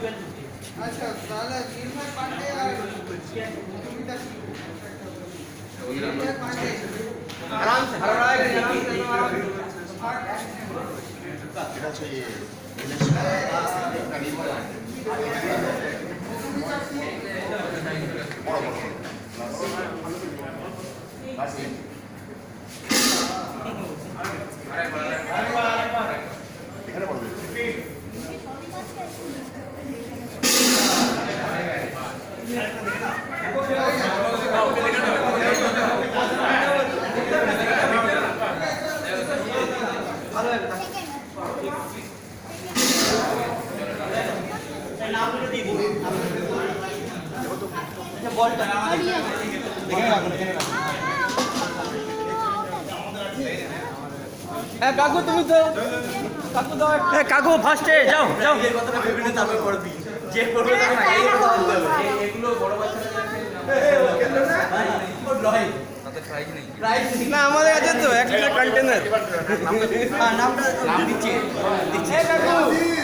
আচ্ছা তাহলে নির্মল পান্ডে আর সুমিতা পান্ডে आराम से हर रहा है এটা হচ্ছে এখানে পড়বে काकू तुम तो काकू दाও কাকু ফার্স্টে যাও যাও এই কথাটা ভেবে নিতে তারপর করে দিই যে করবে তখন আগে কথা বলতে হবে এগুলো বড় বাচ্চারা না আমাদের আছে তো একটা কন্টেনার নামটা দিচ্ছে